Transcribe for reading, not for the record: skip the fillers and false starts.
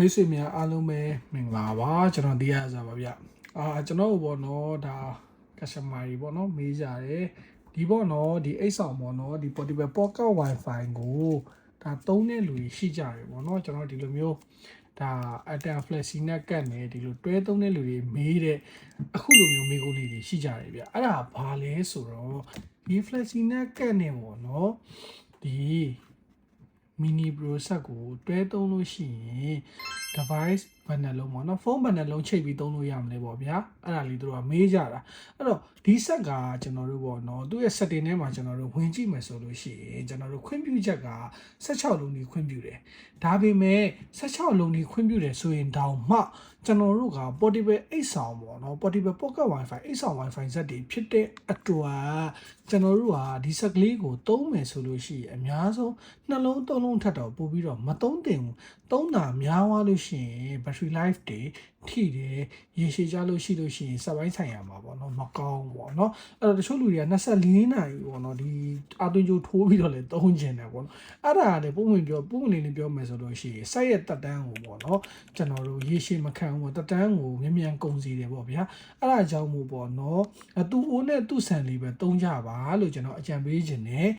မိတ်ဆွေများအားလုံးပဲမင်္ဂလာပါကျွန်တော်တရားစားပါဗျကျွန်တော်ဘောနော်ဒါ customer တွေပေါ့နော်မေးကြတယ်ဒီဘောနော်ဒီအိတ်ဆောင်ဘောနော်ဒီ portable pocket wifi ကိုဒါသုံးတဲ့လူတွေရှိကြတယ်ပေါ့နော်ကျွန်တော်ဒီလိုမျိုးဒါ Airtel Flexi နဲ့ကတ်နေဒီလိုတွဲသုံးတဲ့လူတွေမေးတဲ့အခုလိုမျိုးမေးခွန်းလေးတွေရှိကြတယ်ဗျအဲ့ဒါဘာလဲဆိုတော့ဒီ Flexi နဲ့ကတ်နေပေါ့နော်ဒီ mini pro set ကိုတွဲသုံးလို့ရှိရင် device ဘယ်နှလုံးပေါ့နော်ဖုန်းဘယ်နှလုံးချိတ်ပြီးသုံးလို့ရမလဲပေါ့ဗျာအဲ့ဒါလေးတို့ကမေးကြတာအဲ့တော့ဒီ set ကကျွန်တော်တို့ပေါ့နော်သူ့ရဲ့ setting ထဲမှာကျွန်တော်တို့ဝင်ကြည့်မယ်ဆိုလို့ရှိရင်ကျွန်တော်တို့ခွင့်ပြုချက်က16လုံးကြီးခွင့်ပြုတယ်ဒါပေမဲ့16လုံးကြီးခွင့်ပြုတယ်ဆိုရင်တောင်မှကျွန်တော်တို့က portable အိတ်ဆောင်ပေါ့နော် portable pocket wifi အိတ်ဆောင် wifi set တွေဖြစ်တဲ့အတွက်ကျွန်တော်တို့ကဒီ set ကလေးကိုသုံးမယ်ဆိုလို့ရှိရင်အများဆုံးနှလုံးသုံးလုံးထပ်တော့ပို့ပြီးတော့မသုံးသင့်ဘူးသုံးတာများသွားလို့ရှိရင် battery life တွေထိတယ်ရေရှည်ကြလို့ရှိလို့ရှိရင်စက်ပိုင်းဆိုင်ရာမှာပေါ့နော်မကောင်းပေါ့နော်အဲ့တော့တချို့လူတွေက24နာရီပေါ့နော်ဒီအသွင်ကြိုထိုးပြီးတော့လည်းသုံးကျင်တယ်ပေါ့နော်အဲ့ဒါလည်းပုံမှန်လေးပြောမယ်ဆိုလို့ရှိရင်စိုက်ရဲ့တက်တန်းကိုပေါ့နော်ကျွန်တော်တို့ရေရှည်မခံဘူးတက်တန်းကိုမြန်ကုန်စီတယ်ပေါ့ဗျာအဲ့ဒါကြောင့်မို့ပေါ့နော်သူ့အိုးနဲ့သူ့ဆန်လေးပဲသုံးကြပါလို့ကျွန်တော်အကြံပေးခြင်းနဲ့